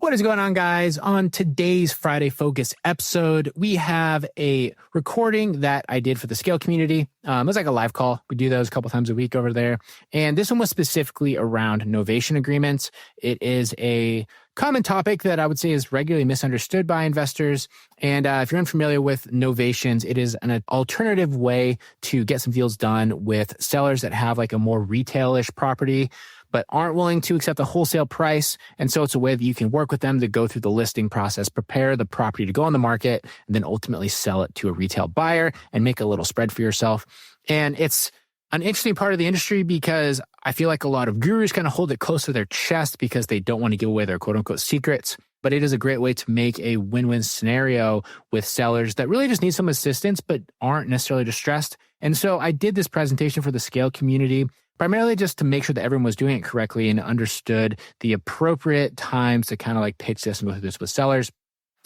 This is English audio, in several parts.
What is going on, guys? On today's Friday Focus episode, we have a recording that I did for the Scale community. It was like a live call. We do those a couple times a week over there. And this one was specifically around novation agreements. It is a common topic that I would say is regularly misunderstood by investors. And if you're unfamiliar with novations, it is an alternative way to get some deals done with sellers that have like a more retail-ish property, but aren't willing to accept the wholesale price. And so it's a way that you can work with them to go through the listing process, prepare the property to go on the market, and then ultimately sell it to a retail buyer and make a little spread for yourself. And it's an interesting part of the industry because I feel like a lot of gurus kind of hold it close to their chest because they don't want to give away their quote unquote secrets. But it is a great way to make a win-win scenario with sellers that really just need some assistance, but aren't necessarily distressed. And so I did this presentation for the Scale community, primarily just to make sure that everyone was doing it correctly and understood the appropriate times to kind of like pitch this and go through this with sellers.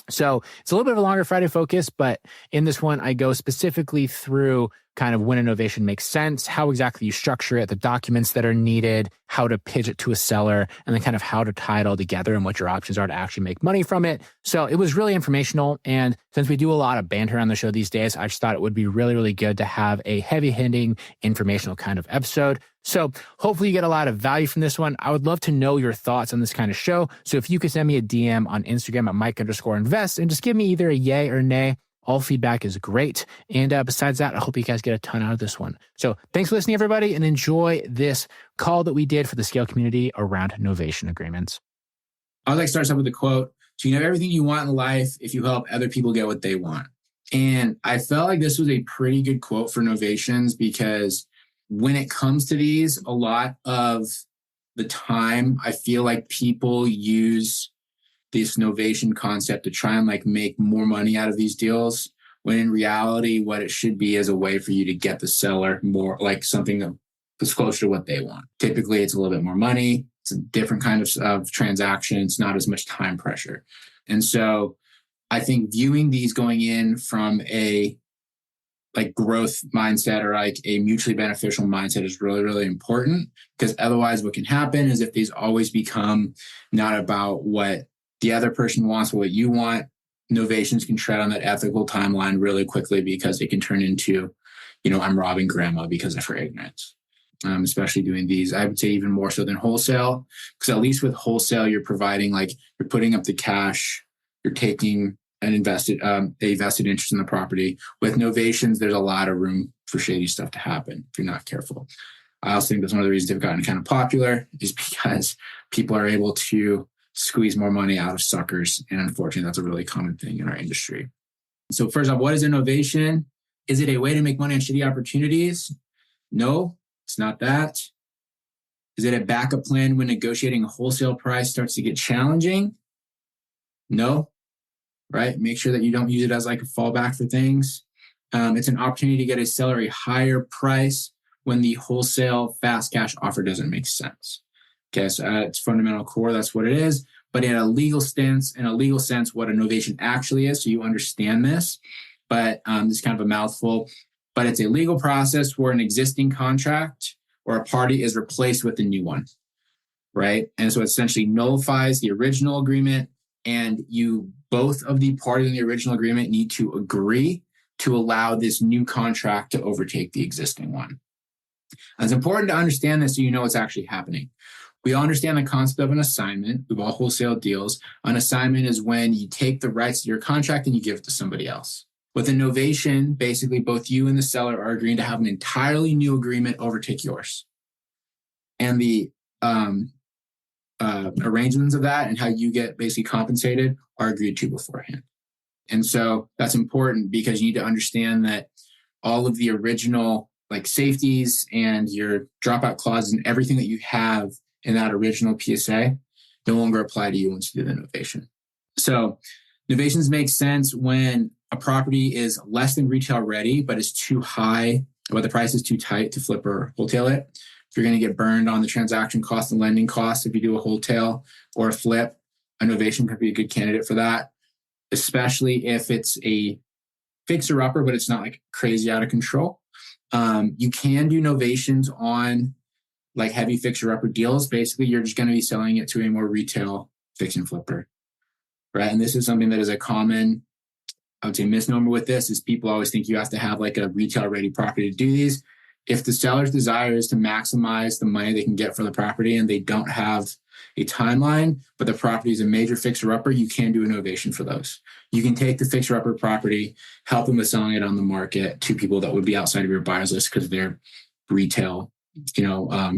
So it's a little bit of a longer Friday Focus, but in this one, I go specifically through kind of when a novation makes sense, how exactly you structure it, the documents that are needed, how to pitch it to a seller, and then kind of how to tie it all together and what your options are to actually make money from it. So it was really informational. And since we do a lot of banter on the show these days, I just thought it would be really, really good to have a heavy-hitting informational kind of episode. So hopefully you get a lot of value from this one. I would love to know your thoughts on this kind of show. So if you could send me a DM on Instagram at Mike_invest and just give me either a yay or nay. All feedback is great. And besides that, I hope you guys get a ton out of this one. So thanks for listening, everybody, and enjoy this call that we did for the Scale community around novation agreements. I would like to start off with a quote. So you have everything you want in life if you help other people get what they want. And I felt like this was a pretty good quote for novations because when it comes to these, a lot of the time, I feel like people use this novation concept to try and like make more money out of these deals, when in reality, what it should be is a way for you to get the seller more like something that's closer to what they want. Typically, it's a little bit more money. It's a different kind of transaction. It's not as much time pressure. And so I think viewing these going in from a like growth mindset or like a mutually beneficial mindset is really, really important, because otherwise what can happen is if these always become not about what the other person wants, what you want, novations can tread on that ethical timeline really quickly because it can turn into, I'm robbing grandma because of her ignorance. Especially doing these, I would say even more so than wholesale, because at least with wholesale, you're providing you're putting up the cash, you're taking a vested interest in the property. With novations, there's a lot of room for shady stuff to happen if you're not careful. I also think that's one of the reasons they've gotten kind of popular is because people are able to squeeze more money out of suckers. And unfortunately, that's a really common thing in our industry. So first off, what is a novation? Is it a way to make money on shitty opportunities? No, it's not that. Is it a backup plan when negotiating a wholesale price starts to get challenging? No, right? Make sure that you don't use it as like a fallback for things. It's an opportunity to get a seller a higher price when the wholesale fast cash offer doesn't make sense. Okay, so at its fundamental core, that's what it is. But in a legal sense, what a novation actually is, so you understand this. But this is kind of a mouthful. But it's a legal process where an existing contract or a party is replaced with a new one, right? And so it essentially nullifies the original agreement, and both of the parties in the original agreement need to agree to allow this new contract to overtake the existing one. And it's important to understand this so you know what's actually happening. We all understand the concept of an assignment. We've all wholesale deals. An assignment is when you take the rights to your contract and you give it to somebody else. With a novation, basically both you and the seller are agreeing to have an entirely new agreement overtake yours. And the arrangements of that and how you get basically compensated are agreed to beforehand. And so that's important because you need to understand that all of the original safeties and your dropout clauses and everything that you have in that original PSA no longer apply to you once you do the novation. So novations make sense when a property is less than retail ready, but is too high, but the price is too tight to flip or wholesale it. If you're going to get burned on the transaction cost and lending costs, if you do a wholesale or a flip, a novation could be a good candidate for that, especially if it's a fixer-upper, but it's not crazy out of control. You can do novations on heavy fixer-upper deals. Basically, you're just going to be selling it to a more retail fix and flipper. right? And this is something that is a common, I would say, misnomer with this is people always think you have to have like a retail ready property to do these. If the seller's desire is to maximize the money they can get for the property and they don't have a timeline, but the property is a major fixer-upper, you can do a novation for those. You can take the fixer-upper property, help them with selling it on the market to people that would be outside of your buyer's list because they're retail,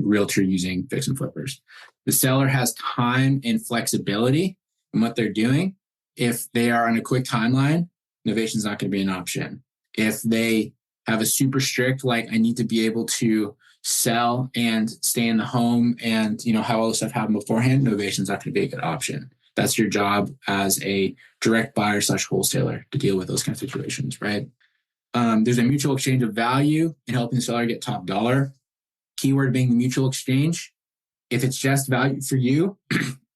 realtor using fix and flippers. The seller has time and flexibility in what they're doing. If they are on a quick timeline, novation is not going to be an option. If they have a super strict, like I need to be able to sell and stay in the home and, have all this stuff happen beforehand, novation is not going to be a good option. That's your job as a direct buyer / wholesaler to deal with those kind of situations, right? There's a mutual exchange of value in helping the seller get top dollar. Keyword being the mutual exchange. If it's just value for you,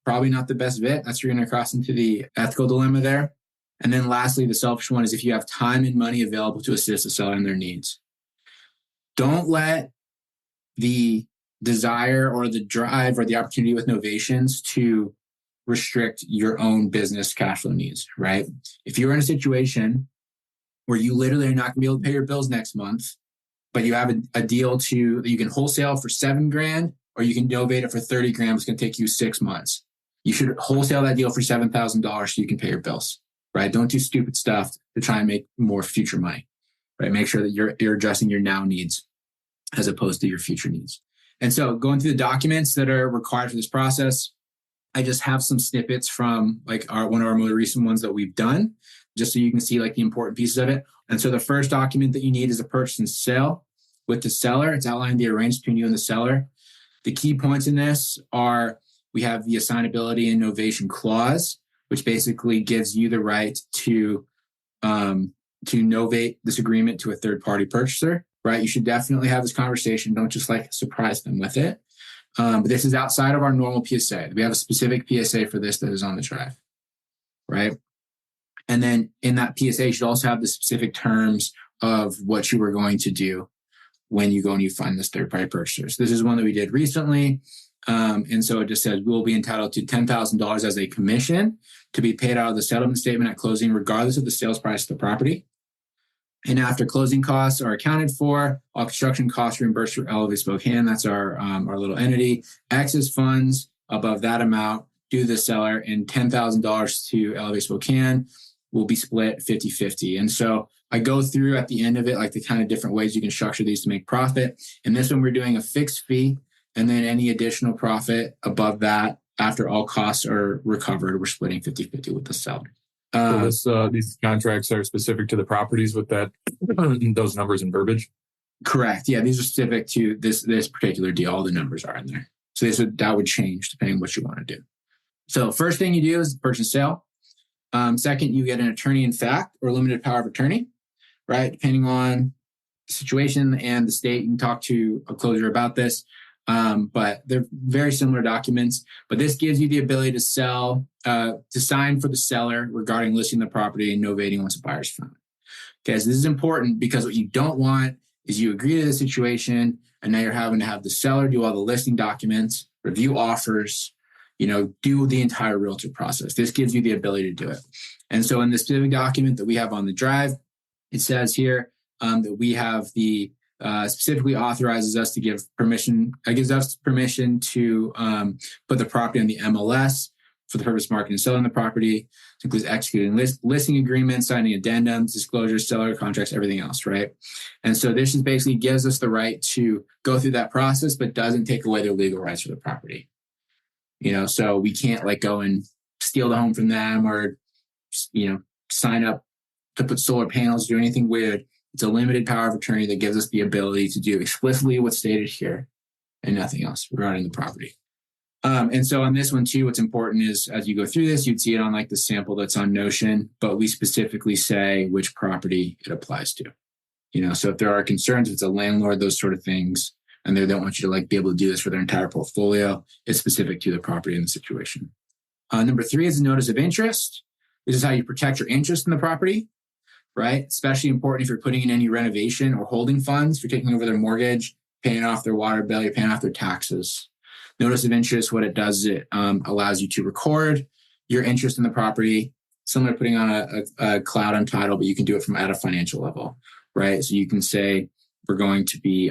probably not the best fit. That's where you're going to cross into the ethical dilemma there. And then lastly, the selfish one is if you have time and money available to assist the seller in their needs. Don't let the desire or the drive or the opportunity with novations to restrict your own business cash flow needs, right? If you're in a situation where you literally are not going to be able to pay your bills next month, but you have a deal that you can wholesale for $7,000 or you can novate it for $30,000, it's going to take you 6 months. You should wholesale that deal for $7,000 so you can pay your bills. Right? Don't do stupid stuff to try and make more future money, right? Make sure that you're addressing your now needs as opposed to your future needs. And so going through the documents that are required for this process, I just have some snippets from like one of our more recent ones that we've done, just so you can see like the important pieces of it. And so the first document that you need is a purchase and sale with the seller. It's outlined the arrangement between you and the seller. The key points in this are we have the assignability and novation clause, which basically gives you the right to novate this agreement to a third-party purchaser, right? You should definitely have this conversation. Don't just like surprise them with it. But this is outside of our normal PSA. We have a specific PSA for this that is on the drive, right? And then in that PSA, you should also have the specific terms of what you were going to do when you go and you find this third-party purchaser. So this is one that we did recently. And so it just says we will be entitled to $10,000 as a commission to be paid out of the settlement statement at closing, regardless of the sales price of the property. And after closing costs are accounted for, all construction costs reimbursed through Elevate Spokane. That's our little entity. Excess funds above that amount due to the seller, and $10,000 to Elevate Spokane will be split 50-50. And so I go through at the end of it, like the kind of different ways you can structure these to make profit. And this one, we're doing a fixed fee. And then any additional profit above that, after all costs are recovered, we're splitting 50-50 with the seller. So these contracts are specific to the properties with that, those numbers and verbiage? Correct. Yeah, these are specific to this particular deal. All the numbers are in there. So that would change depending on what you want to do. So first thing you do is purchase sale. Second, you get an attorney in fact or limited power of attorney, right? Depending on the situation and the state, you can talk to a closer about this. But they're very similar documents, but this gives you the ability to sign for the seller regarding listing the property and novating once a buyer's found. Okay, so this is important because what you don't want is you agree to the situation and now you're having to have the seller do all the listing documents, review offers, do the entire realtor process. This gives you the ability to do it. And so in the specific document that we have on the drive, it says here that we have the specifically authorizes us to give permission. It gives us permission to put the property on the MLS for the purpose of marketing and selling the property. It includes executing listing agreements, signing addendums, disclosures, seller contracts, everything else, right? And so this just basically gives us the right to go through that process, but doesn't take away their legal rights for the property. So we can't like go and steal the home from them or, sign up to put solar panels, do anything weird. It's a limited power of attorney that gives us the ability to do explicitly what's stated here and nothing else regarding the property. And so on this one too, what's important is as you go through this, you'd see it on like the sample that's on Notion, but we specifically say which property it applies to. So if there are concerns, if it's a landlord, those sort of things, and they don't want you to like be able to do this for their entire portfolio, it's specific to the property and the situation. Number 3 is a notice of interest. This is how you protect your interest in the property, right? Especially important if you're putting in any renovation or holding funds, if you're taking over their mortgage, paying off their water bill, you're paying off their taxes. Notice of interest, what it does is it allows you to record your interest in the property similar to putting on a cloud on title, but you can do it from at a financial level, right? So you can say, we're going to be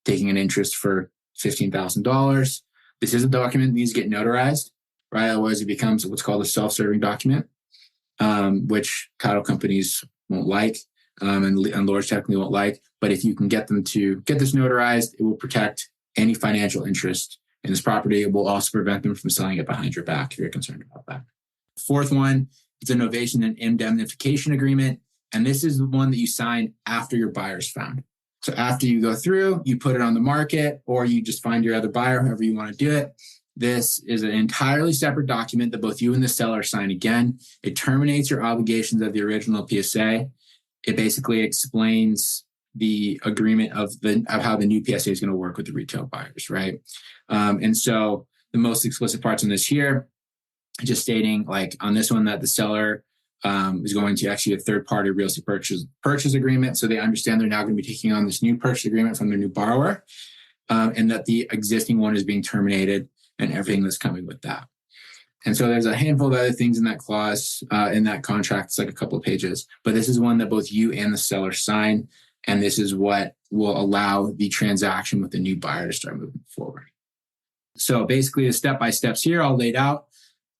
taking an interest for $15,000. This is a document that needs to get notarized, right? Otherwise it becomes what's called a self-serving document, which title companies won't like, and lawyers technically won't like. But if you can get them to get this notarized, it will protect any financial interest in this property. It will also prevent them from selling it behind your back if you're concerned about that. Fourth one, it's a novation and indemnification agreement. And this is the one that you sign after your buyer's found. So after you go through, you put it on the market, or you just find your other buyer, however you want to do it. This is an entirely separate document that both you and the seller sign again. It terminates your obligations of the original PSA. It basically explains the agreement of how the new PSA is going to work with the retail buyers, right? And so the most explicit parts on this here, just stating like on this one that the seller is going to actually a third-party real estate purchase agreement. So they understand they're now going to be taking on this new purchase agreement from their new borrower, and that the existing one is being terminated and everything that's coming with that. And so there's a handful of other things in that clause, in that contract. It's like a couple of pages, but this is one that both you and the seller sign. And this is what will allow the transaction with the new buyer to start moving forward. So basically the step-by-steps here all laid out.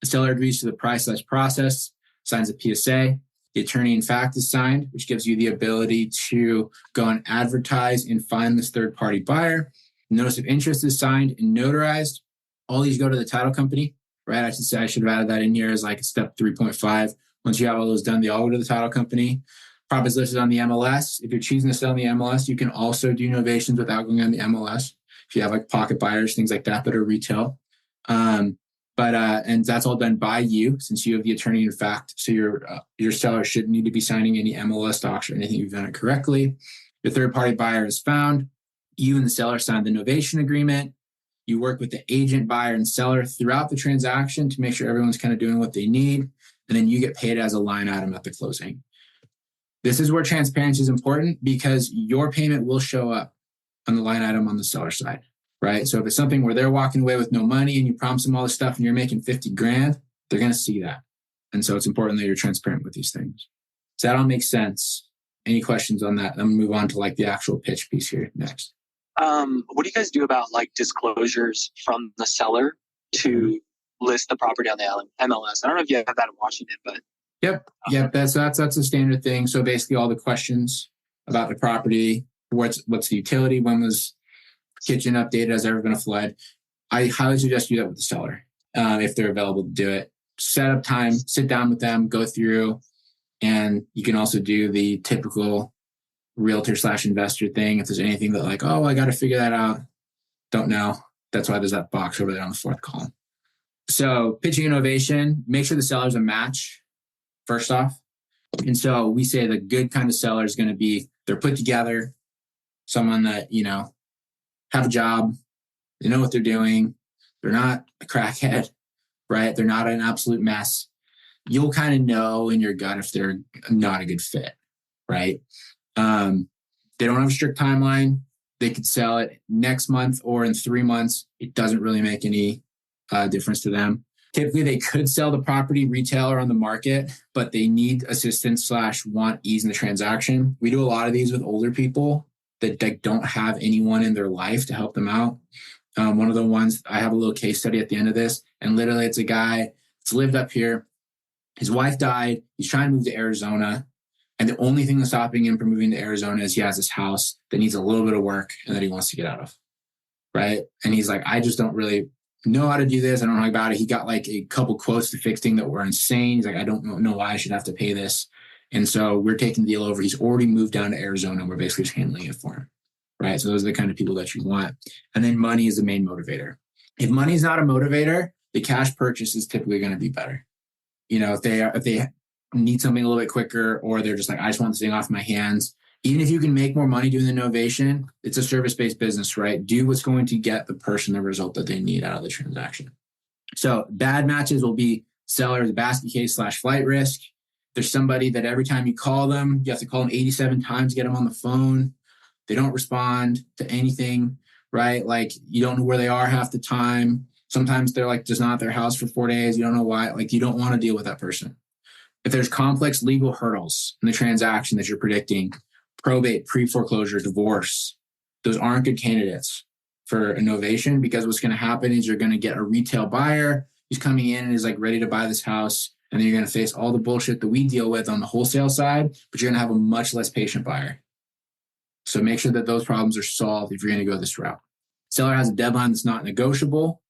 The seller agrees to the price/process, signs a PSA. The attorney in fact is signed, which gives you the ability to go and advertise and find this third-party buyer. Notice of interest is signed and notarized. All these go to the title company, right? I should have added that in here as like step 3.5. Once you have all those done, they all go to the title company. Prop is listed on the MLS. If you're choosing to sell on the MLS, you can also do novations without going on the MLS. If you have like pocket buyers, things like that are retail. And that's all done by you, since you have the attorney in fact. So your seller shouldn't need to be signing any MLS docs or anything. You've done it correctly. Your third-party buyer is found. You and the seller signed the novation agreement. You work with the agent, buyer, and seller throughout the transaction to make sure everyone's kind of doing what they need. And then you get paid as a line item at the closing. This is where transparency is important, because your payment will show up on the line item on the seller side, right? So if it's something where they're walking away with no money and you promise them all this stuff and you're making 50 grand, they're going to see that. And so it's important that you're transparent with these things. Does that all make sense? Any questions on that? I'm going to move on to like the actual pitch piece here next. What do you guys do about like disclosures from the seller to list the property on the MLS? I don't know if you have that in Washington, but Yep. That's a standard thing. So basically all the questions about the property, what's the utility, when was kitchen updated, has there ever been a flood? I highly suggest you do that with the seller if they're available to do it. Set up time, sit down with them, go through, and you can also do the typical realtor/investor thing. If there's anything that like, oh, I got to figure that out, don't know. That's why there's that box over there on the fourth column. So pitching innovation, make sure the seller's a match first off. And so we say the good kind of seller is going to be, they're put together, someone that, have a job, they know what they're doing. They're not a crackhead, right? They're not an absolute mess. You'll kind of know in your gut if they're not a good fit, right? They don't have a strict timeline. They could sell it next month or in 3 months. It doesn't really make any difference to them. Typically, they could sell the property retail or on the market, but they need assistance / want ease in the transaction. We do a lot of these with older people that don't have anyone in their life to help them out. One of the ones, I have a little case study at the end of this, and literally it's a guy that's lived up here. His wife died. He's trying to move to Arizona. And the only thing that's stopping him from moving to Arizona is he has this house that needs a little bit of work and that he wants to get out of, right? And he's like, I just don't really know how to do this. I don't know about it. He got like a couple quotes to fix things that were insane. He's like, I don't know why I should have to pay this. And so we're taking the deal over. He's already moved down to Arizona. We're basically just handling it for him, right? So those are the kind of people that you want. And then money is the main motivator. If money is not a motivator, the cash purchase is typically going to be better. If they need something a little bit quicker, or they're just like, I just want this thing off my hands. Even if you can make more money doing the novation, it's a service-based business, right? Do what's going to get the person the result that they need out of the transaction. So bad matches will be seller's basket case / flight risk. There's somebody that every time you call them, you have to call them 87 times to get them on the phone. They don't respond to anything, right? Like you don't know where they are half the time. Sometimes they're like just not at their house for 4 days. You don't know why. Like you don't want to deal with that person. If there's complex legal hurdles in the transaction that you're predicting, probate, pre-foreclosure, divorce, those aren't good candidates for a novation, because what's going to happen is you're going to get a retail buyer who's coming in and is like ready to buy this house. And then you're going to face all the bullshit that we deal with on the wholesale side, but you're going to have a much less patient buyer. So make sure that those problems are solved if you're going to go this route. Seller has a deadline that's not negotiable.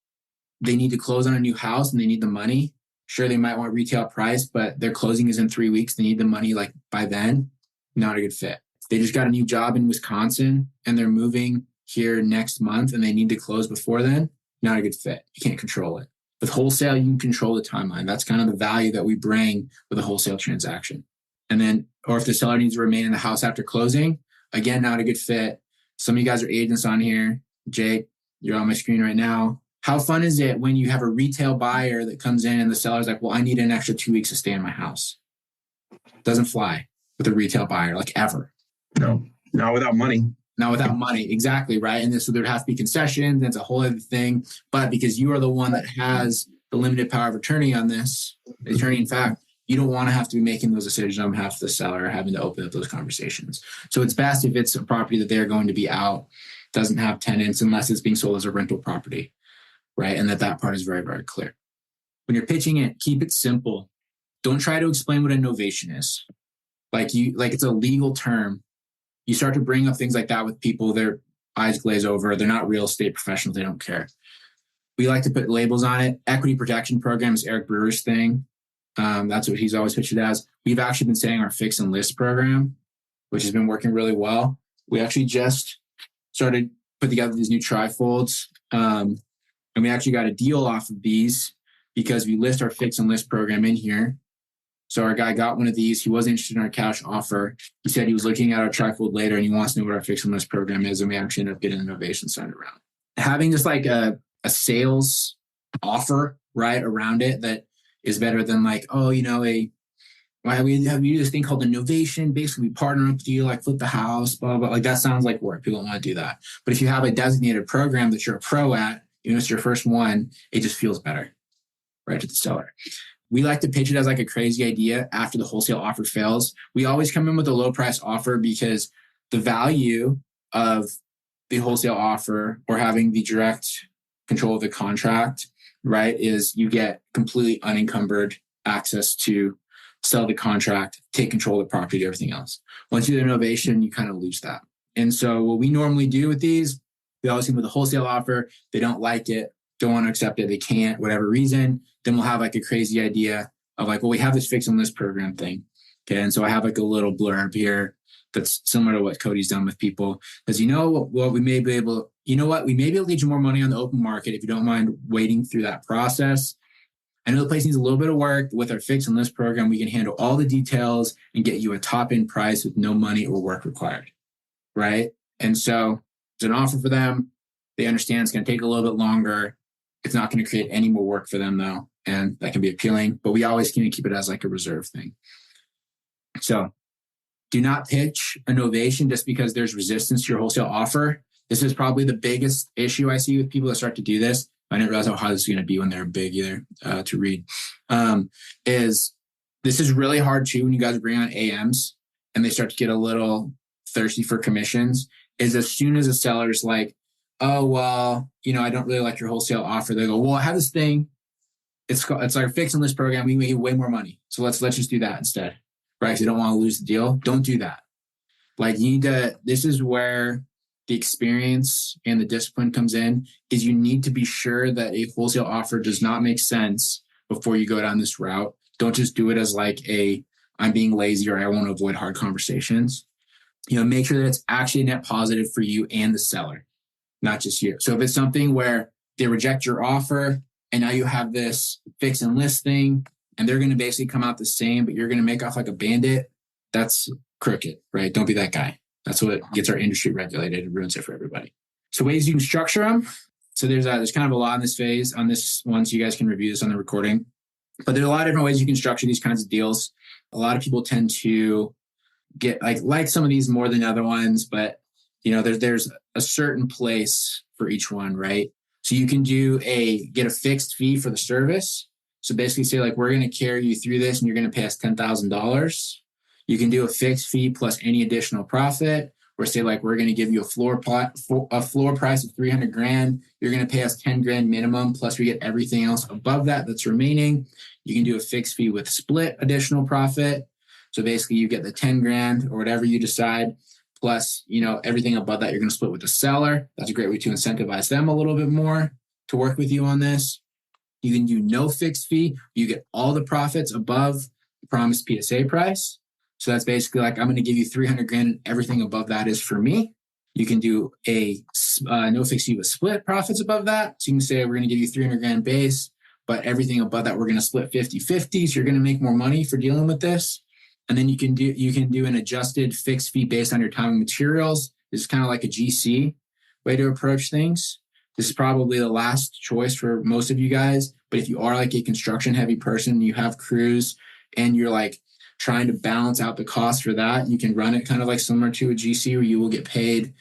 They need to close on a new house and they need the money. Sure, they might want retail price, but their closing is in 3 weeks. They need the money like by then. Not a good fit. They just got a new job in Wisconsin and they're moving here next month and they need to close before then. Not a good fit. You can't control it. With wholesale, you can control the timeline. That's kind of the value that we bring with a wholesale transaction. And then, or if the seller needs to remain in the house after closing, again, not a good fit. Some of you guys are agents on here. Jake, you're on my screen right now. How fun is it when you have a retail buyer that comes in and the seller's like, well, I need an extra 2 weeks to stay in my house? Doesn't fly with a retail buyer, like ever. No, not without money. Not without money. Exactly. Right. And so there'd have to be concessions. That's a whole other thing. But because you are the one that has the limited power of attorney on this, attorney in fact, you don't want to have to be making those decisions on behalf of the seller or having to open up those conversations. So it's best if it's a property that they're going to be out, doesn't have tenants, unless it's being sold as a rental property. Right. And that part is very, very clear. When you're pitching it, keep it simple. Don't try to explain what a novation is. Like it's a legal term. You start to bring up things like that with people, their eyes glaze over. They're not real estate professionals. They don't care. We like to put labels on it. Equity protection program is Eric Brewer's thing. That's what he's always pitched it as. We've actually been saying our fix and list program, which has been working really well. We actually just started put together these new trifolds. And we actually got a deal off of these because we list our fix and list program in here. So our guy got one of these. He wasn't interested in our cash offer. He said he was looking at our trifold later and he wants to know what our fix and list program is. And we actually ended up getting the Novation signed around. Having just like a sales offer right around it that is better than like, oh, we do this thing called the Novation. Basically, we partner up with you, like flip the house, blah, blah. Like that sounds like work. People don't want to do that. But if you have a designated program that you're a pro at, it's your first one, it just feels better, right, to the seller. We like to pitch it as like a crazy idea after the wholesale offer fails. We always come in with a low price offer because the value of the wholesale offer or having the direct control of the contract, right, is you get completely unencumbered access to sell the contract, take control of the property, everything else. Once you do the novation, you kind of lose that. And so what we normally do with these, we always come with a wholesale offer. They don't like it, don't want to accept it, they can't, whatever reason. Then we'll have like a crazy idea of like, well, we have this fix and list program thing. Okay. And so I have like a little blurb here that's similar to what Cody's done with people. Because we may be able to get you more money on the open market if you don't mind waiting through that process. I know the place needs a little bit of work. With our fix and list program, we can handle all the details and get you a top end price with no money or work required. Right. And so there's an offer for them. They understand it's going to take a little bit longer. It's not going to create any more work for them though. And that can be appealing, but we always can keep it as like a reserve thing. So do not pitch a novation just because there's resistance to your wholesale offer. This is probably the biggest issue I see with people that start to do this. I didn't realize how hard this is going to be when they're big either to read. Is this is really hard too when you guys bring on AMs and they start to get a little thirsty for commissions. Is as soon as a seller's like, oh, well, I don't really like your wholesale offer. They go, well, I have this thing. It's like a fix and list program. We make way more money. So let's just do that instead. Right? Because you don't want to lose the deal. Don't do that. Like this is where the experience and the discipline comes in, is you need to be sure that a wholesale offer does not make sense before you go down this route. Don't just do it as like I'm being lazy or I want to avoid hard conversations. Make sure that it's actually a net positive for you and the seller, not just you. So if it's something where they reject your offer and now you have this fix and list thing and they're going to basically come out the same, but you're going to make off like a bandit, that's crooked, right? Don't be that guy. That's what gets our industry regulated and ruins it for everybody. So ways you can structure them. So there's kind of a lot in this phase on this one, so you guys can review this on the recording. But there's a lot of different ways you can structure these kinds of deals. A lot of people tend to get like some of these more than other ones, but there's a certain place for each one, right? So you can get a fixed fee for the service. So basically say like, we're going to carry you through this and you're going to pay us $10,000. You can do a fixed fee plus any additional profit, or say like, we're going to give you a floor price of 300 grand. You're going to pay us 10 grand minimum, plus we get everything else above that that's remaining. You can do a fixed fee with split additional profit. So basically you get the 10 grand or whatever you decide, plus, everything above that, you're going to split with the seller. That's a great way to incentivize them a little bit more to work with you on this. You can do no fixed fee. You get all the profits above the promised PSA price. So that's basically like, I'm going to give you 300 grand and everything above that is for me. You can do a no fixed fee with split profits above that. So you can say, we're going to give you 300 grand base, but everything above that, we're going to split 50-50. So you're going to make more money for dealing with this. And then you can do an adjusted fixed fee based on your time and materials. This is kind of like a GC way to approach things. This is probably the last choice for most of you guys. But if you are like a construction heavy person, you have crews and you're like trying to balance out the cost for that, you can run it kind of like similar to a GC where you will get paid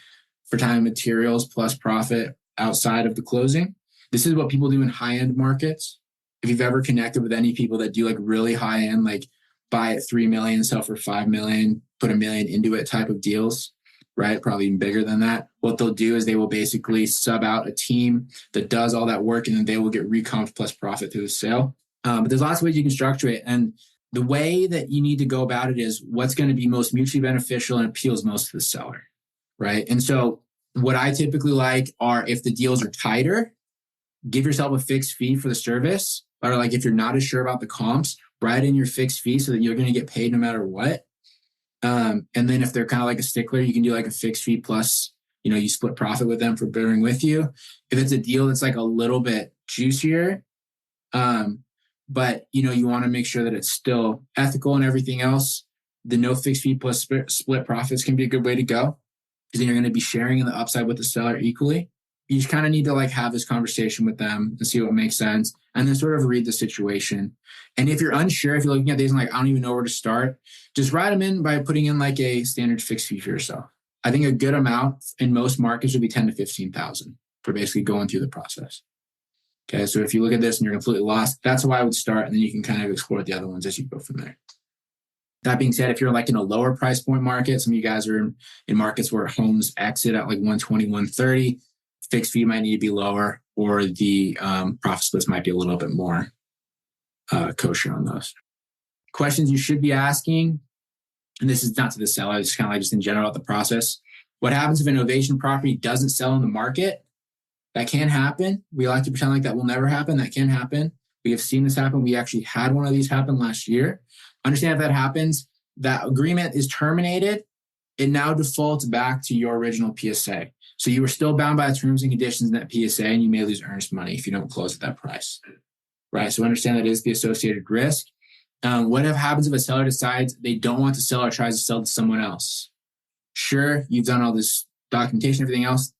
for time and materials plus profit outside of the closing. This is what people do in high-end markets. If you've ever connected with any people that do like really high-end, like buy at 3 million, sell for 5 million, put $1 million into it type of deals, right? Probably even bigger than that. What they'll do is they will basically sub out a team that does all that work, and then they will get recomped plus profit through the sale. But there's lots of ways you can structure it. And the way that you need to go about it is what's going to be most mutually beneficial and appeals most to the seller, right? And so what I typically like are, if the deals are tighter, give yourself a fixed fee for the service. Or like if you're not as sure about the comps, write in your fixed fee so that you're going to get paid no matter what. And then if they're kind of like a stickler, you can do like a fixed fee plus, you split profit with them for bearing with you. If it's a deal that's like a little bit juicier, but you want to make sure that it's still ethical and everything else, the no fixed fee plus split profits can be a good way to go, because then you're going to be sharing in the upside with the seller equally. You just kind of need to like have this conversation with them and see what makes sense, and then sort of read the situation. And if you're unsure, if you're looking at these and like, I don't even know where to start, just write them in by putting in like a standard fixed fee for yourself. I think a good amount in most markets would be 10 to 15,000 for basically going through the process. Okay. So if you look at this and you're completely lost, that's how I would start. And then you can kind of explore the other ones as you go from there. That being said, if you're like in a lower price point market, some of you guys are in markets where homes exit at like 120, 130, fixed fee might need to be lower, or the profit splits might be a little bit more kosher on those. Questions you should be asking, and this is not to the seller, it's kind of like just in general about the process. What happens if a Novation property doesn't sell in the market? That can happen. We like to pretend like that will never happen. That can happen. We have seen this happen. We actually had one of these happen last year. Understand if that happens, that agreement is terminated. It now defaults back to your original PSA. So you were still bound by the terms and conditions in that PSA, and you may lose earnest money if you don't close at that price, right? So understand that is the associated risk. What happens if a seller decides they don't want to sell or tries to sell to someone else? Sure, you've done all this documentation, everything else.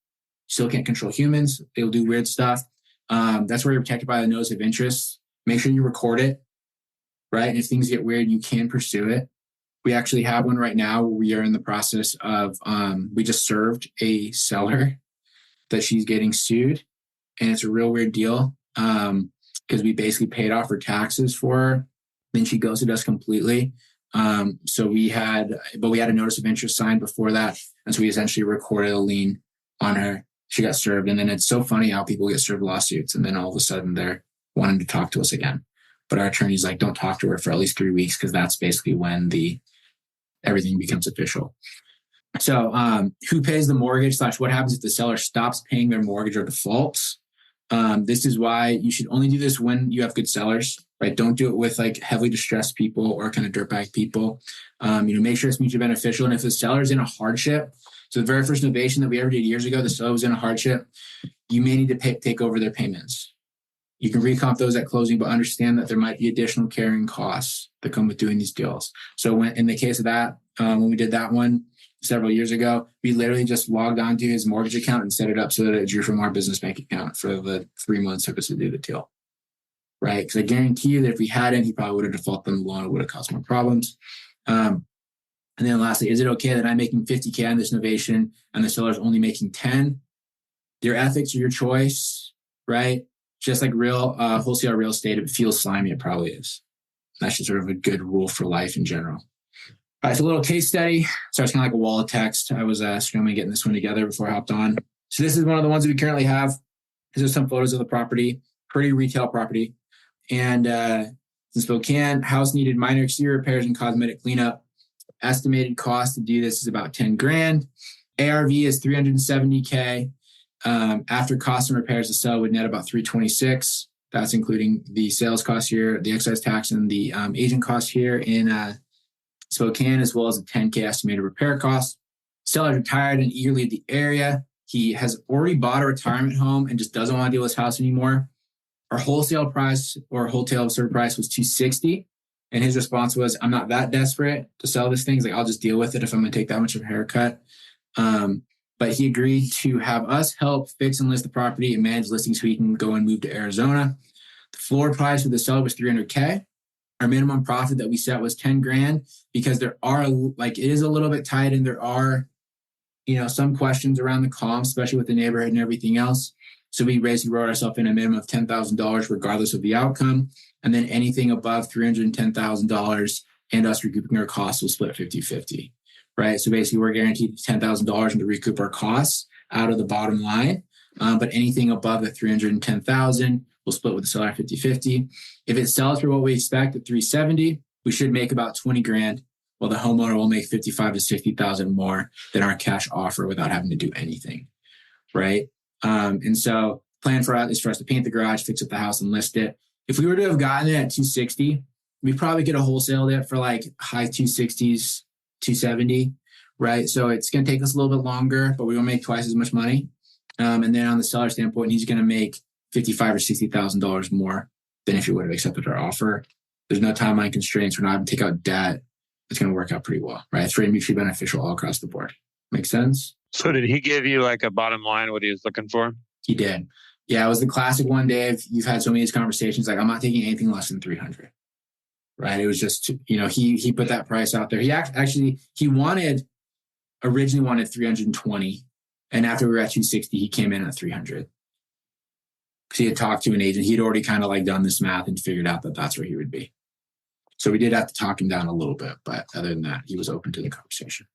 Still can't control humans. They'll do weird stuff. That's where you're protected by the notice of interest. Make sure you record it, right? And if things get weird, you can pursue it. We actually have one right now where we are in the process of, we just served a seller that she's getting sued. And it's a real weird deal because we basically paid off her taxes for her. Then she ghosted us completely. So we had a notice of interest signed before that. And so we essentially recorded a lien on her. She got served. And then it's so funny how people get served lawsuits and then all of a sudden they're wanting to talk to us again. But our attorney's like, don't talk to her for at least 3 weeks, because that's basically when everything becomes official. So who pays the mortgage / what happens if the seller stops paying their mortgage or defaults? This is why you should only do this when you have good sellers, right? Don't do it with like heavily distressed people or kind of dirtbag people. Make sure it's mutually beneficial. And if the seller's in a hardship, so the very first novation that we ever did years ago, the seller was in a hardship, you may need to take over their payments. You can recomp those at closing, but understand that there might be additional carrying costs that come with doing these deals. So when in the case of that, when we did that one several years ago, we literally just logged onto his mortgage account and set it up so that it drew from our business bank account for the 3 months it took us to do the deal, right? Because I guarantee you that if we hadn't, he probably would have defaulted on the loan. It would have caused more problems. And then lastly, is it okay that I'm making $50K on this novation and the seller's only making 10? Your ethics are your choice, right? just like real wholesale real estate, if it feels slimy, it probably is. That's just sort of a good rule for life in general. All right, so a little case study. So it's kind of like a wall of text. I was scrambling getting this one together before I hopped on. So this is one of the ones that we currently have. These are some photos of the property, pretty retail property. And in Spokane, house needed minor exterior repairs and cosmetic cleanup. Estimated cost to do this is about 10 grand. ARV is 370K. After costs and repairs, the sale would net about 326. That's including the sales cost here, the excise tax, and the agent cost here in Spokane, as well as a 10K estimated repair cost. Seller's retired and eagerly at the area. He has already bought a retirement home and just doesn't want to deal with his house anymore. Our wholesale price or wholesale sort of price was 260. And his response was, I'm not that desperate to sell this thing. He's like, I'll just deal with it if I'm going to take that much of a haircut. But he agreed to have us help fix and list the property and manage listings so he can go and move to Arizona. The floor price for the seller was 300K. Our minimum profit that we set was 10 grand because there are it is a little bit tight and there are, some questions around the comps, especially with the neighborhood and everything else. So we basically wrote ourselves in a minimum of $10,000 regardless of the outcome. And then anything above $310,000 and us recouping our costs will split 50-50, right? So basically we're guaranteed $10,000 and to recoup our costs out of the bottom line. But anything above the $310,000 will split with the seller 50-50. If it sells for what we expect at 370, we should make about 20 grand, while the homeowner will make 55 to 60,000 more than our cash offer without having to do anything, right? And so plan for us is for us to paint the garage, fix up the house, and list it. If we were to have gotten it at 260, we probably could have wholesaled it for like high 260s, 270, right? So it's going to take us a little bit longer, but we will make twice as much money. And then on the seller standpoint, he's going to make $55,000 or $60,000 more than if he would have accepted our offer. There's no timeline constraints. We're not going to take out debt. It's going to work out pretty well, right? It's very mutually beneficial all across the board. Make sense? So did he give you like a bottom line, what he was looking for? He did. Yeah, it was the classic one, Dave. You've had so many of these conversations. Like, I'm not taking anything less than 300, right? It was just, he put that price out there. He originally wanted 320. And after we were at 260, he came in at 300. Because he had talked to an agent. He'd already kind of like done this math and figured out that that's where he would be. So we did have to talk him down a little bit. But other than that, he was open to the conversation.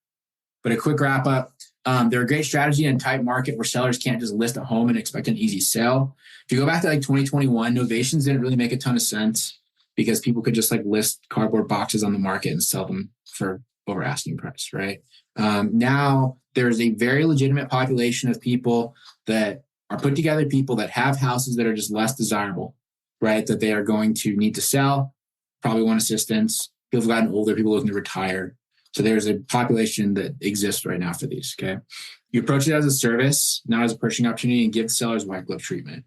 But a quick wrap up. They're a great strategy in a tight market where sellers can't just list a home and expect an easy sale. If you go back to like 2021, novations didn't really make a ton of sense because people could just like list cardboard boxes on the market and sell them for over asking price, right? Now there's a very legitimate population of people that are put together, people that have houses that are just less desirable, right? That they are going to need to sell, probably want assistance. People have gotten older, people looking to retire. So there's a population that exists right now for these, okay? You approach it as a service, not as a purchasing opportunity, and give sellers white glove treatment.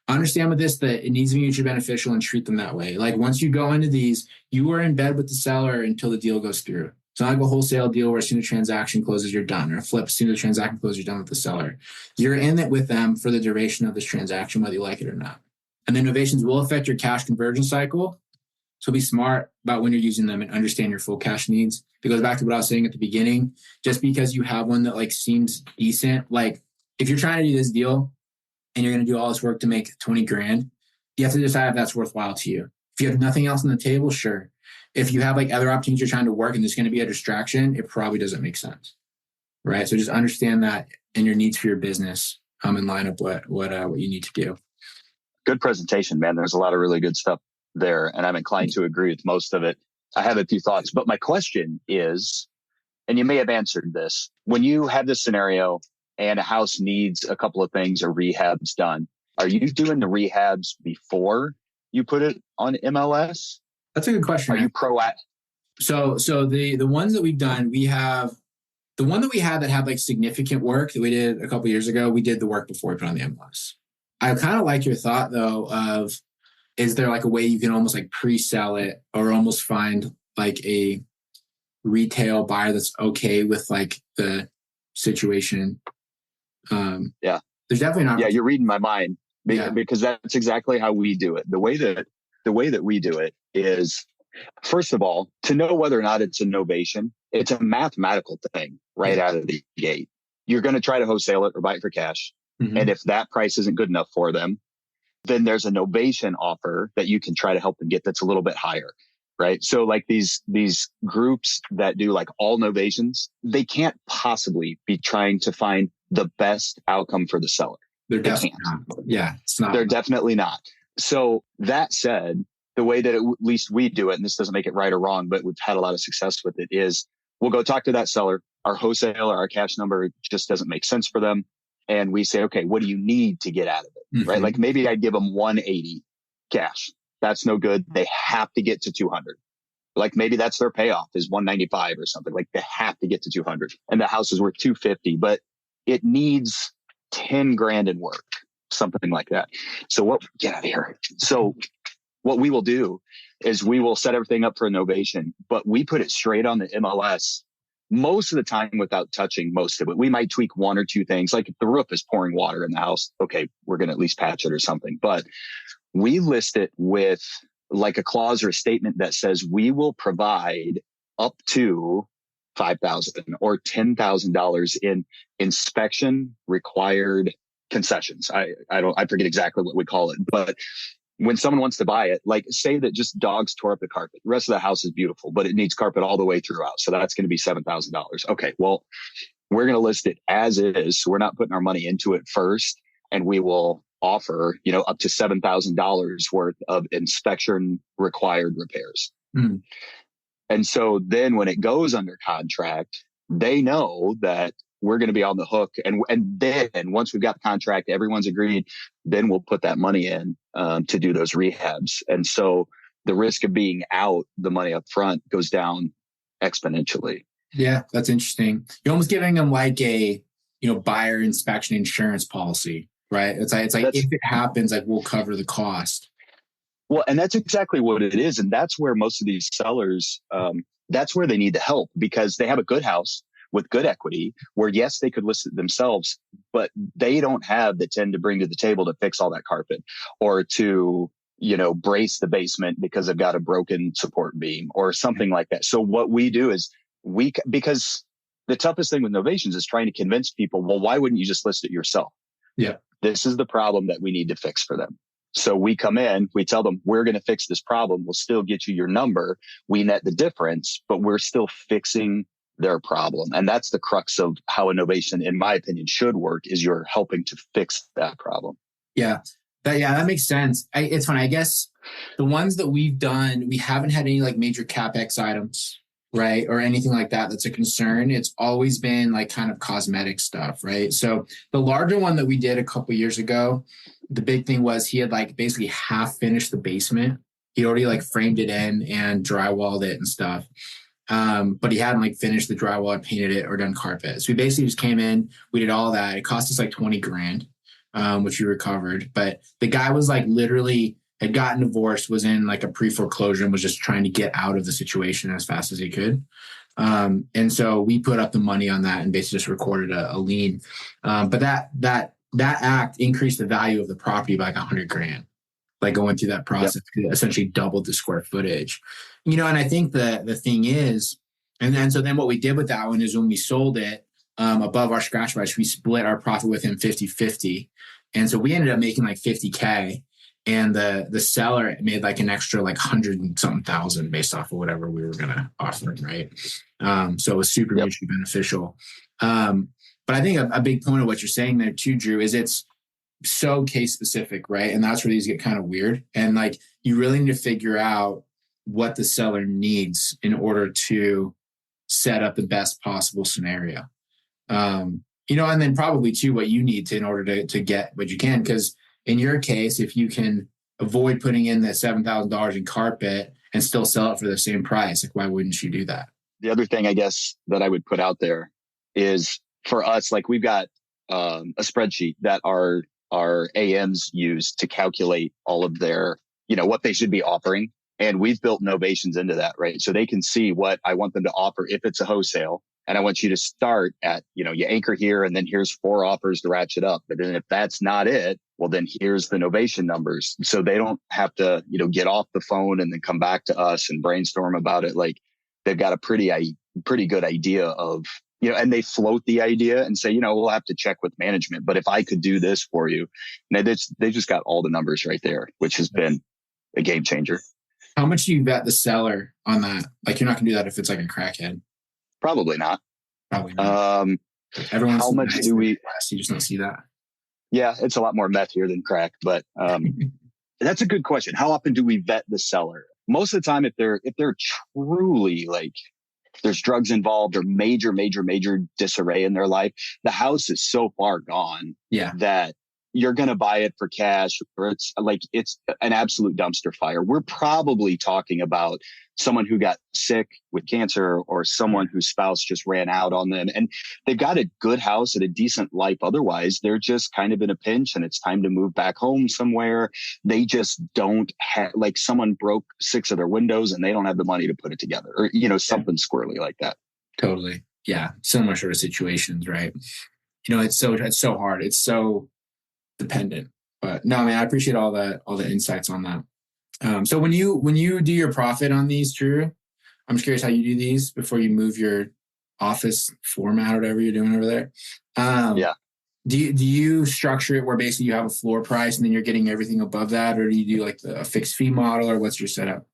Understand with this that it needs to be mutually beneficial and treat them that way. Like once you go into these, you are in bed with the seller until the deal goes through. It's not like a wholesale deal where as soon as the transaction closes, you're done, or a flip, as soon as the transaction closes, you're done with the seller. You're in it with them for the duration of this transaction, whether you like it or not. And then novations will affect your cash conversion cycle. So be smart about when you're using them and understand your full cash needs. It goes back to what I was saying at the beginning. Just because you have one that like seems decent, like if you're trying to do this deal and you're going to do all this work to make 20 grand, you have to decide if that's worthwhile to you. If you have nothing else on the table, sure. If you have like other opportunities you're trying to work and there's going to be a distraction, it probably doesn't make sense, right? So just understand that and your needs for your business in line up what you need to do. Good presentation, man. There's a lot of really good stuff there, and I'm inclined to agree with most of it. I have a few thoughts, but my question is, and you may have answered this, when you have this scenario and a house needs a couple of things or rehabs done, are you doing the rehabs before you put it on MLS? That's a good question. Are you proactive? So the ones that we've done, we have the one that we had that had like significant work that we did a couple of years ago. We did the work before we put on the MLS. I kind of like your thought though of, is there like a way you can almost like pre-sell it or almost find like a retail buyer that's okay with like the situation? Yeah. There's definitely not. Yeah, you're reading my mind because that's exactly how we do it. The way that we do it is, first of all, to know whether or not it's a novation, it's a mathematical thing right out of the gate. You're going to try to wholesale it or buy it for cash. Mm-hmm. And if that price isn't good enough for them, then there's a novation offer that you can try to help them get that's a little bit higher. Right. So like these groups that do like all novations, they can't possibly be trying to find the best outcome for the seller. They're definitely not. Yeah, it's not. They're definitely not. So that said, the way that at least we do it, and this doesn't make it right or wrong, but we've had a lot of success with it, is we'll go talk to that seller. Our wholesaler, our cash number just doesn't make sense for them. And we say, okay, what do you need to get out of it? Mm-hmm. Right. Like maybe I'd give them 180 cash. That's no good. They have to get to 200. Like maybe that's their payoff is 195 or something. Like they have to get to 200 and the house is worth 250, but it needs 10 grand in work, something like that. So get out of here. So what we will do is we will set everything up for a novation, but we put it straight on the MLS most of the time without touching most of it. We might tweak one or two things. Like if the roof is pouring water in the house, okay, we're going to at least patch it or something, but we list it with like a clause or a statement that says we will provide up to $5,000 or $10,000 in inspection required concessions. I forget exactly what we call it, but when someone wants to buy it, like say that just dogs tore up the carpet, the rest of the house is beautiful, but it needs carpet all the way throughout. So that's going to be $7,000. Okay. Well, we're going to list it as is. So we're not putting our money into it first, and we will offer, up to $7,000 worth of inspection required repairs. Mm. And so then when it goes under contract, they know that we're going to be on the hook. And then once we've got the contract, everyone's agreed, then we'll put that money in to do those rehabs. And so the risk of being out the money up front goes down exponentially. Yeah, that's interesting. You're almost giving them like a, buyer inspection insurance policy. Right. It's like if it happens, like we'll cover the cost. Well, and that's exactly what it is. And that's where most of these sellers, that's where they need the help, because they have a good house with good equity where, yes, they could list it themselves, but they don't have the 10 to bring to the table to fix all that carpet or to, brace the basement because they've got a broken support beam or something like that. So what we do is because the toughest thing with novations is trying to convince people, well, why wouldn't you just list it yourself? Yeah. This is the problem that we need to fix for them. So we come in, we tell them, we're going to fix this problem. We'll still get you your number. We net the difference, but we're still fixing their problem. And that's the crux of how a novation, in my opinion, should work, is you're helping to fix that problem. Yeah. That makes sense. It's funny. I guess the ones that we've done, we haven't had any like major CapEx items, right? Or anything like that that's a concern. It's always been like kind of cosmetic stuff, right? So the larger one that we did a couple years ago, the big thing was he had like basically half finished the basement. He already like framed it in and drywalled it and stuff. But he hadn't like finished the drywall and painted it or done carpet. So we basically just came in, we did all that. It cost us like 20 grand, which we recovered. But the guy was like literally had gotten divorced, was in like a pre-foreclosure and was just trying to get out of the situation as fast as he could. And so we put up the money on that and basically just recorded a lien. But that act increased the value of the property by like 100 grand, like going through that process. Yep. Essentially doubled the square footage, and I think the thing is, and then, so then what we did with that one is when we sold it, above our scratch price, we split our profit with him 50-50. And so we ended up making like 50K. And the seller made like an extra like 100 and something thousand based off of whatever we were going to offer. Right. So it was super mutually beneficial. But I think a big point of what you're saying there too, Drew, is it's so case specific, right? And that's where these get kind of weird. And like, you really need to figure out what the seller needs in order to set up the best possible scenario. And then probably too, what you need to, in order to get what you can, because in your case, if you can avoid putting in the $7,000 in carpet and still sell it for the same price, like why wouldn't you do that? The other thing, I guess, that I would put out there is for us, like we've got a spreadsheet that our AMs use to calculate all of their, what they should be offering. And we've built novations into that, right? So they can see what I want them to offer if it's a wholesale. And I want you to start at, you anchor here, and then here's 4 offers to ratchet up. But then if that's not it, well, then here's the novation numbers. So they don't have to, get off the phone and then come back to us and brainstorm about it. Like they've got a pretty good idea of and they float the idea and say, we'll have to check with management, but if I could do this for you, they just got all the numbers right there, which has been a game changer. How much do you bet the seller on that? Like, you're not going to do that if it's like a crackhead. Probably not. Probably not. Everyone's how much do we? You just don't see that. Yeah, it's a lot more meth here than crack, but that's a good question. How often do we vet the seller? Most of the time, if they're truly like there's drugs involved or major disarray in their life, the house is so far gone that you're going to buy it for cash, or it's an absolute dumpster fire. We're probably talking about someone who got sick with cancer or someone whose spouse just ran out on them, and they've got a good house and a decent life. Otherwise, they're just kind of in a pinch and it's time to move back home somewhere. They just don't have, like, someone broke 6 of their windows and they don't have the money to put it together, or, something squirrely like that. Totally. Yeah. Similar sort of situations, right? It's so hard. It's so dependent. But no, man, I appreciate all the insights on that. So when you do your profit on these, Drew, I'm just curious how you do these before you move your office format or whatever you're doing over there. Do you structure it where basically you have a floor price and then you're getting everything above that, or do you do like a fixed fee model, or what's your setup?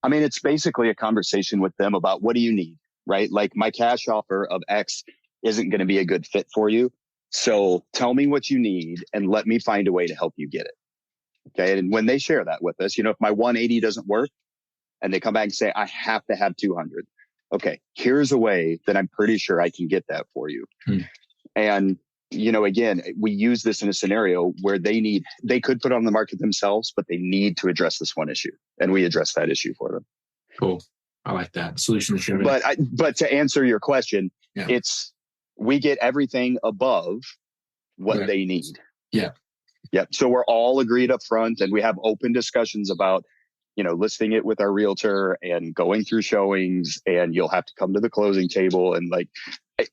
I mean, it's basically a conversation with them about what do you need, right? Like, my cash offer of X isn't going to be a good fit for you. So tell me what you need and let me find a way to help you get it. Okay. And when they share that with us, if my 180 doesn't work and they come back and say, I have to have 200. Okay. Here's a way that I'm pretty sure I can get that for you. And, again, we use this in a scenario where they could put it on the market themselves, but they need to address this one issue. And we address that issue for them. Cool. I like that. Solution driven. But to answer your question, we get everything above what they need. Yeah. Yep. So we're all agreed up front, and we have open discussions about, listing it with our realtor and going through showings, and you'll have to come to the closing table. And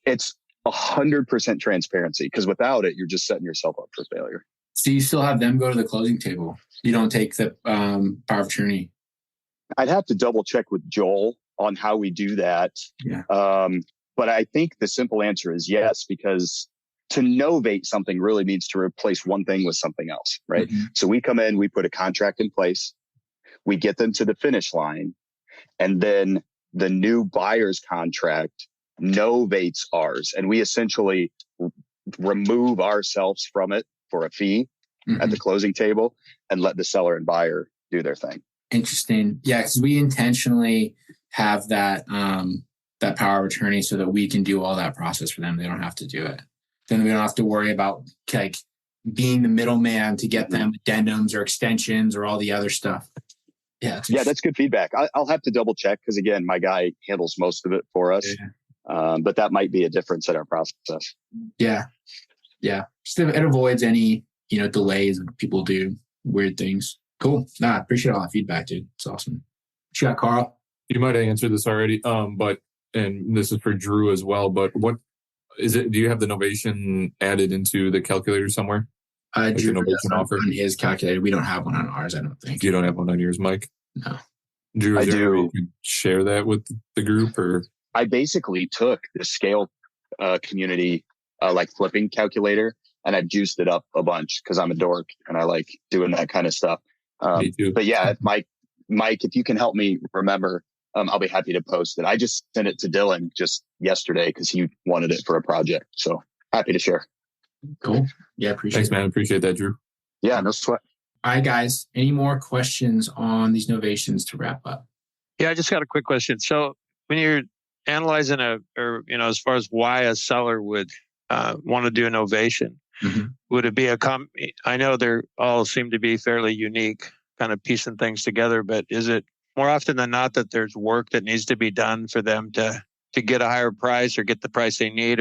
it's 100% transparency, because without it, you're just setting yourself up for failure. So you still have them go to the closing table. You don't take the power of attorney. I'd have to double check with Joel on how we do that. Yeah. But I think the simple answer is yes, because to novate something really means to replace one thing with something else, right? Mm-hmm. So we come in, we put a contract in place, we get them to the finish line, and then the new buyer's contract novates ours. And we essentially remove ourselves from it for a fee at the closing table and let the seller and buyer do their thing. Interesting. Yeah, because we intentionally have that that power of attorney so that we can do all that process for them. They don't have to do it. Then we don't have to worry about being the middleman to get them addendums or extensions or all the other stuff. Yeah, that's good feedback. I'll have to double check, because again, my guy handles most of it for us. Yeah. But that might be a difference in our process. Yeah. Just it avoids any delays when people do weird things. Cool. I appreciate all that feedback, dude. It's awesome. What you got, Carl? You might have answered this already, and this is for Drew as well, but what is it? Do you have the Novation added into the calculator somewhere? Drew Novation offer on his calculator. We don't have one on ours, I don't think. You don't have one on yours, Mike? No. Drew, is there a way you could share that with the group? Or I basically took the scale community flipping calculator, and I've juiced it up a bunch because I'm a dork and I like doing that kind of stuff. Me too. But yeah, Mike, if you can help me remember, I'll be happy to post it. I just sent it to Dylan just yesterday because he wanted it for a project. So happy to share. Cool. Yeah, Thanks, man. Appreciate that, Drew. Yeah, no sweat. All right, guys. Any more questions on these novations to wrap up? Yeah, I just got a quick question. So when you're analyzing as far as why a seller would want to do a novation, would it be I know they all seem to be fairly unique, kind of piecing things together, but is it more often than not that there's work that needs to be done for them to get a higher price or get the price they need,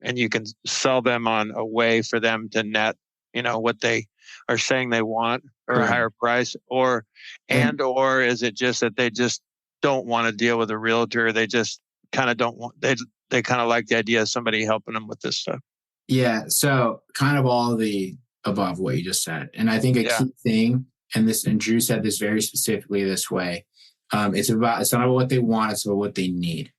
and you can sell them on a way for them to net, what they are saying they want, or a higher price, or is it just that they just don't want to deal with a realtor? They just kind of don't want, they kind of like the idea of somebody helping them with this stuff. Yeah. So kind of all the above what you just said. And I think a key thing, and Drew said this very specifically this way, it's not about what they want, it's about what they need.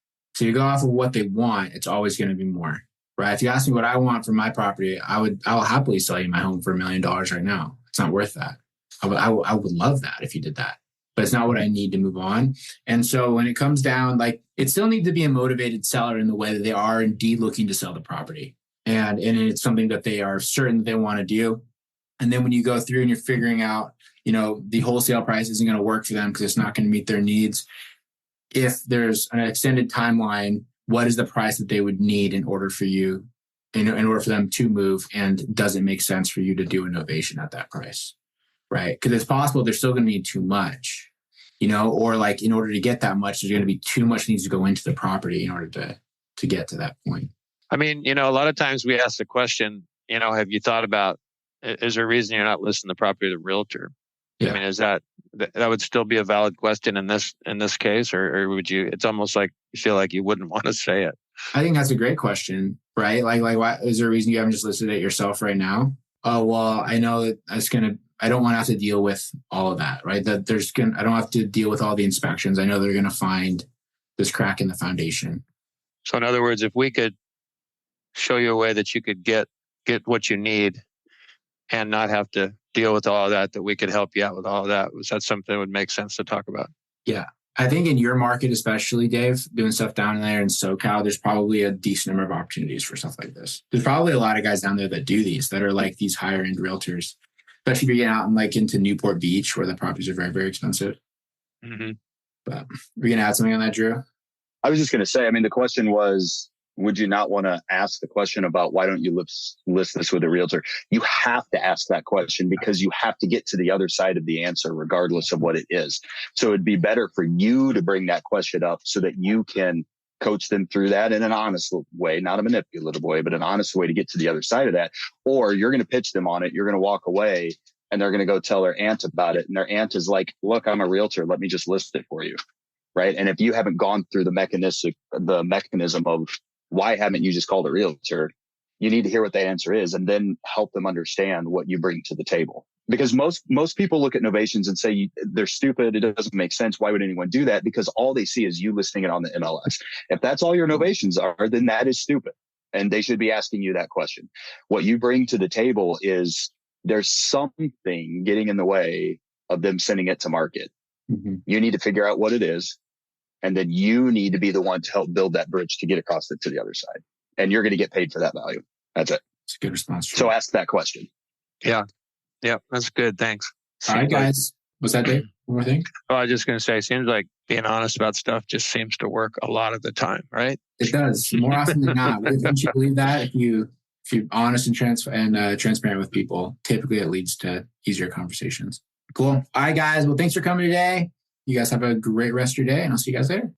So you go off of what they want, it's always going to be more, right? If you ask me what I want for my property, I will happily sell you my home for $1 million right now. It's not worth that. I would love that if you did that, but it's not what I need to move on. And so when it comes down, like, it still needs to be a motivated seller in the way that they are indeed looking to sell the property. And it's something that they are certain that they want to do. And then when you go through and you're figuring out, the wholesale price isn't going to work for them because it's not going to meet their needs. If there's an extended timeline, what is the price that they would need in order for you, in order for them to move? And does it make sense for you to do a novation at that price? Right? Because it's possible they're still going to need too much, or like in order to get that much, there's going to be too much needs to go into the property in order to get to that point. I mean, a lot of times we ask the question, have you thought about, is there a reason you're not listing the property to the realtor? Yeah. I mean, is that would still be a valid question in this case, or would you? It's almost like you feel like you wouldn't want to say it. I think that's a great question, right? Like, why is there a reason you haven't just listed it yourself right now? Oh, well, I know that I don't want to have to deal with all of that, right? I don't have to deal with all the inspections. I know they're going to find this crack in the foundation. So in other words, if we could show you a way that you could get what you need and not have to deal with all of that we could help you out with all of that, was that something that would make sense to talk about? Yeah. I think in your market, especially, Dave, doing stuff down there in SoCal, there's probably a decent number of opportunities for stuff like this. There's probably a lot of guys down there that do these, that are like these higher end realtors, especially if you're getting out and like into Newport Beach where the properties are very, very expensive. Mm-hmm. But we're going to add something on that, Drew? I was just going to say, the question was, would you not want to ask the question about why don't you list this with a realtor? You have to ask that question because you have to get to the other side of the answer, regardless of what it is. So it'd be better for you to bring that question up so that you can coach them through that in an honest way, not a manipulative way, but an honest way to get to the other side of that. Or you're going to pitch them on it. You're going to walk away and they're going to go tell their aunt about it. And their aunt is like, look, I'm a realtor. Let me just list it for you. Right. And if you haven't gone through the mechanism of why haven't you just called a realtor, you need to hear what that answer is and then help them understand what you bring to the table. Because most people look at novations and say they're stupid. It doesn't make sense. Why would anyone do that? Because all they see is you listing it on the MLS. If that's all your novations are, then that is stupid. And they should be asking you that question. What you bring to the table is there's something getting in the way of them sending it to market. Mm-hmm. You need to figure out what it is. And then you need to be the one to help build that bridge to get across it to the other side. And you're going to get paid for that value. That's it. It's a good response. So ask that question. Yeah. Yeah. That's good. Thanks. All right, guys. What's that, Dave? One more thing? Oh, I was just going to say, it seems like being honest about stuff just seems to work a lot of the time, right? It does. More often than not. Wouldn't you believe that? If you're honest and transparent with people, typically it leads to easier conversations. Cool. All right, guys. Well, thanks for coming today. You guys have a great rest of your day, and I'll see you guys later.